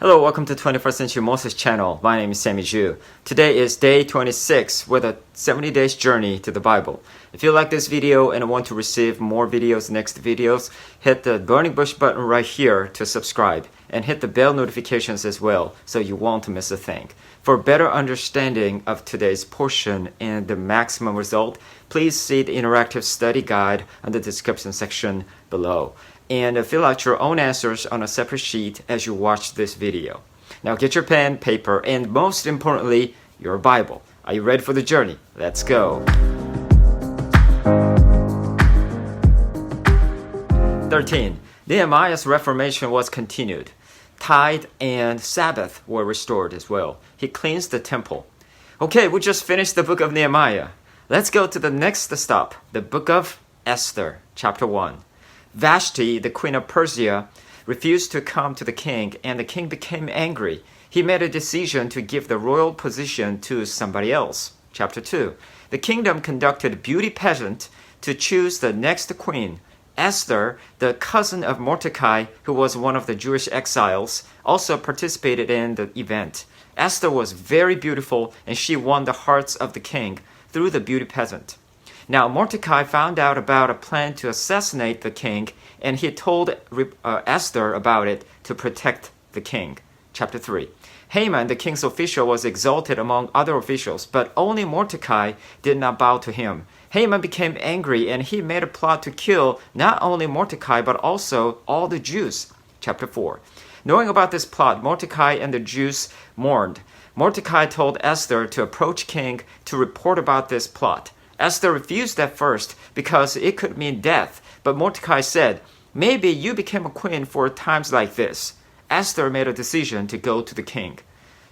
Hello, welcome to 21st Century Moses channel. My name is Sammy Zhu. Today is day 26 with a 70 days journey to the Bible. If you like this video and want to receive more videos, next videos, hit the burning bush button right here to subscribe and hit the bell notifications as well so you won't miss a thing. For better understanding of today's portion and the maximum result, please see the interactive study guide on the description section below. And fill out your own answers on a separate sheet as you watch this video. Now get your pen, paper, and most importantly, your Bible. Are you ready for the journey? Let's go. 13. Nehemiah's reformation was continued. Tithe and Sabbath were restored as well. He cleansed the temple. Okay, we just finished the book of Nehemiah. Let's go to the next stop, the book of Esther, chapter 1. Vashti, the queen of Persia, refused to come to the king, and the king became angry. He made a decision to give the royal position to somebody else. Chapter 2. The kingdom conducted a beauty pageant to choose the next queen. Esther, the cousin of Mordecai, who was one of the Jewish exiles, also participated in the event. Esther was very beautiful, and she won the hearts of the king through the beauty pageant. Now, Mordecai found out about a plan to assassinate the king, and he told Esther about it to protect the king. Chapter 3. Haman, the king's official, was exalted among other officials, but only Mordecai did not bow to him. Haman became angry, and he made a plot to kill not only Mordecai, but also all the Jews. Chapter 4. Knowing about this plot, Mordecai and the Jews mourned. Mordecai told Esther to approach king to report about this plot. Esther refused at first because it could mean death, but Mordecai said, "Maybe you became a queen for times like this." Esther made a decision to go to the king.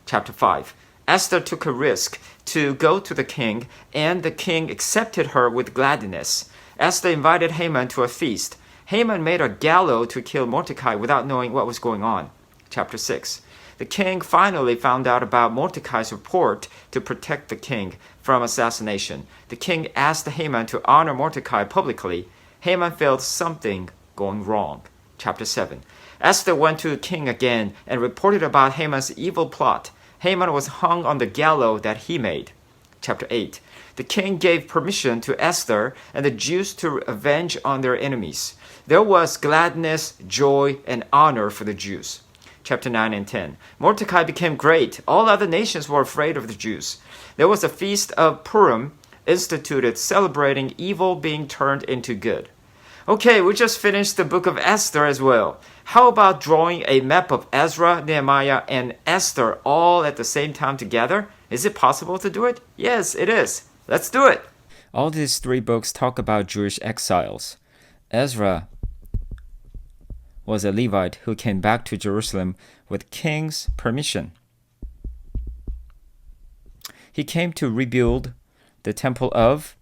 Chapter 5. Esther took a risk to go to the king, and the king accepted her with gladness. Esther invited Haman to a feast. Haman made a gallows to kill Mordecai without knowing what was going on. Chapter 6. The king finally found out about Mordecai's report to protect the king from assassination. The king asked Haman to honor Mordecai publicly. Haman felt something going wrong. Chapter 7. Esther went to the king again and reported about Haman's evil plot. Haman was hung on the gallows that he made. Chapter 8. The king gave permission to Esther and the Jews to avenge on their enemies. There was gladness, joy, and honor for the Jews. Chapter 9 and 10. Mordecai became great. All other nations were afraid of the Jews. There was a feast of Purim instituted celebrating evil being turned into good. Okay, we just finished the book of Esther as well. How about drawing a map of Ezra, Nehemiah, and Esther all at the same time together? Is it possible to do it? Yes, it is. Let's do it. All these three books talk about Jewish exiles. Ezra was a Levite who came back to Jerusalem with king's permission. He came to rebuild the temple of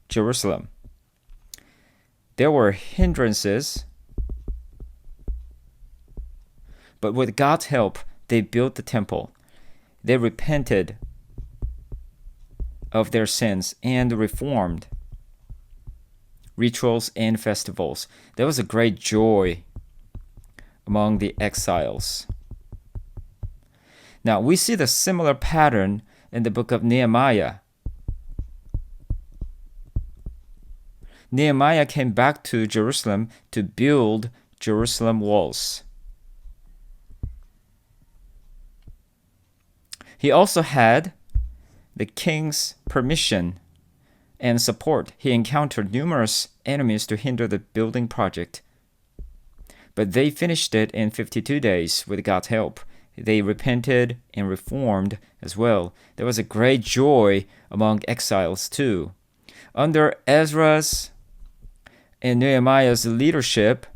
Jerusalem. There were hindrances, but with God's help, they built the temple. They repented of their sins and reformed rituals and festivals. There was a great joy among the exiles. Now, we see the similar pattern in the book of Nehemiah. Nehemiah came back to Jerusalem to build Jerusalem walls. He also had the king's permission and support. He encountered numerous enemies to hinder the building project, but they finished it in 52 days with God's help. They repented and reformed as well. There was a great joy among exiles too. Under Ezra's and Nehemiah's leadership,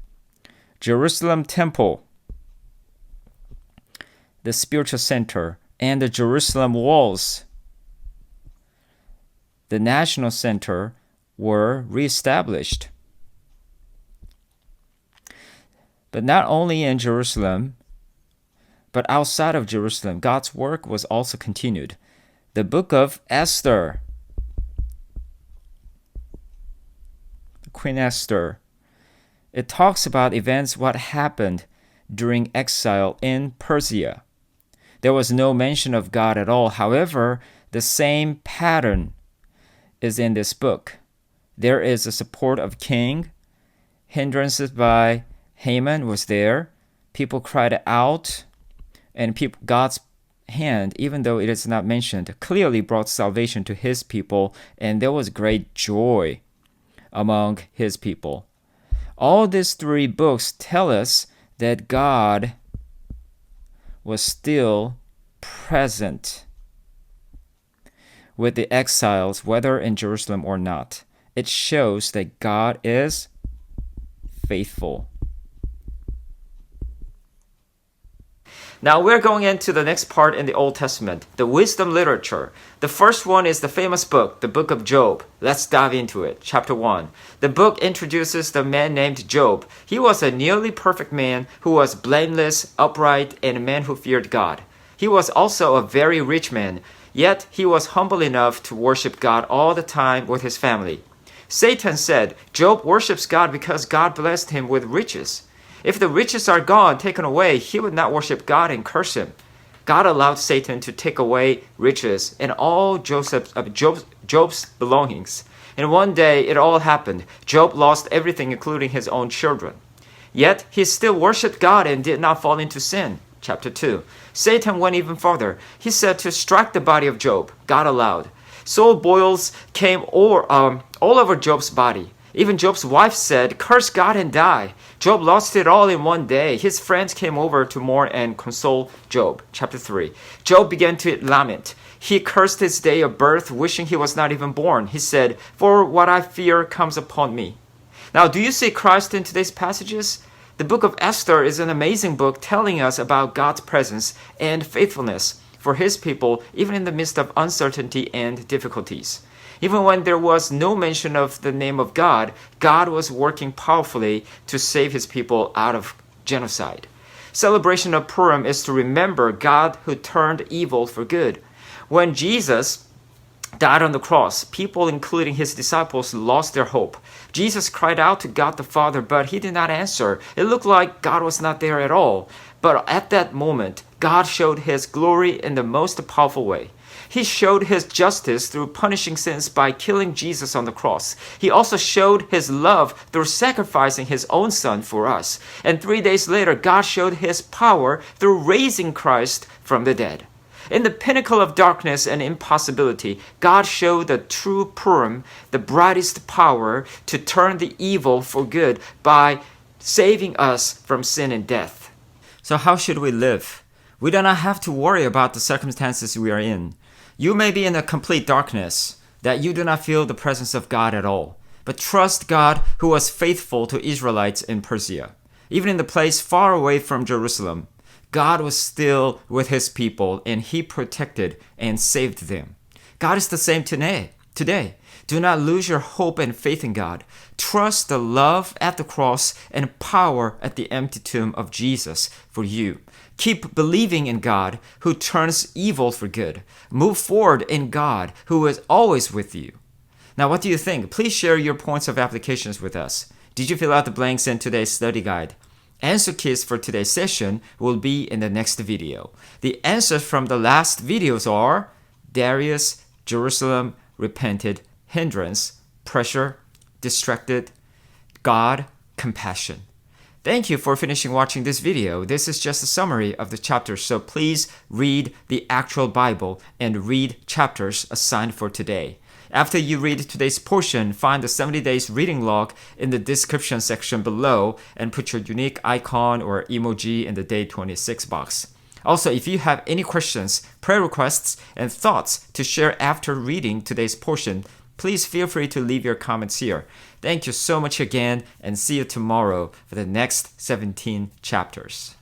Jerusalem temple, the spiritual center, and the Jerusalem walls, the national center, were reestablished. But not only in Jerusalem, but outside of Jerusalem, God's work was also continued. The book of Esther, Queen Esther, it talks about events, what happened during exile in Persia. There was no mention of God at all. However, the same pattern is in this book. There is a support of king. Hindrances by Haman was there. People cried out, and God's hand, even though it is not mentioned, clearly brought salvation to his people, and there was great joy among his people. All these three books tell us that God was still present with the exiles, whether in Jerusalem or not. It shows that God is faithful. Now we're going into the next part in the Old Testament, the wisdom literature. The first one is the famous book, the book of Job. Let's dive into it. Chapter 1. The book introduces the man named Job. He was a nearly perfect man who was blameless, upright, and a man who feared God. He was also a very rich man, yet he was humble enough to worship God all the time with his family. Satan said, Job worships God because God blessed him with riches. If the riches are gone, taken away, he would not worship God and curse him. God allowed Satan to take away riches and all Job's belongings. And one day it all happened. Job lost everything, including his own children. Yet he still worshipped God and did not fall into sin. Chapter 2. Satan went even further. He said to strike the body of Job. God allowed. Sore boils came all over Job's body. Even Job's wife said, curse God and die. Job lost it all in one day. His friends came over to mourn and console Job. Chapter 3. Job began to lament. He cursed his day of birth, wishing he was not even born. He said, for what I fear comes upon me. Now, do you see Christ in today's passages? The book of Esther is an amazing book telling us about God's presence and faithfulness for his people, even in the midst of uncertainty and difficulties. Even when there was no mention of the name of God, God was working powerfully to save his people out of genocide. Celebration of Purim is to remember God who turned evil for good. When Jesus died on the cross, people, including his disciples, lost their hope. Jesus cried out to God the Father, but he did not answer. It looked like God was not there at all. But at that moment, God showed his glory in the most powerful way. He showed his justice through punishing sins by killing Jesus on the cross. He also showed his love through sacrificing his own son for us. And 3 days later, God showed his power through raising Christ from the dead. In the pinnacle of darkness and impossibility, God showed the true Purim, the brightest power to turn the evil for good by saving us from sin and death. So how should we live? We do not have to worry about the circumstances we are in. You may be in a complete darkness, that you do not feel the presence of God at all. But trust God who was faithful to Israelites in Persia. Even in the place far away from Jerusalem, God was still with his people and he protected and saved them. God is the same today. Do not lose your hope and faith in God. Trust the love at the cross and power at the empty tomb of Jesus for you. Keep believing in God who turns evil for good. Move forward in God who is always with you. Now, what do you think? Please share your points of applications with us. Did you fill out the blanks in today's study guide? Answer keys for today's session will be in the next video. The answers from the last videos are Darius, Jerusalem, repented, hindrance, pressure, distracted, God, compassion. Thank you for finishing watching this video. This is just a summary of the chapters, so please read the actual Bible and read chapters assigned for today. After you read today's portion, find the 70 days reading log in the description section below and put your unique icon or emoji in the day 26 box. Also, if you have any questions, prayer requests, and thoughts to share after reading today's portion, please feel free to leave your comments here. Thank you so much again, and see you tomorrow for the next 17 chapters.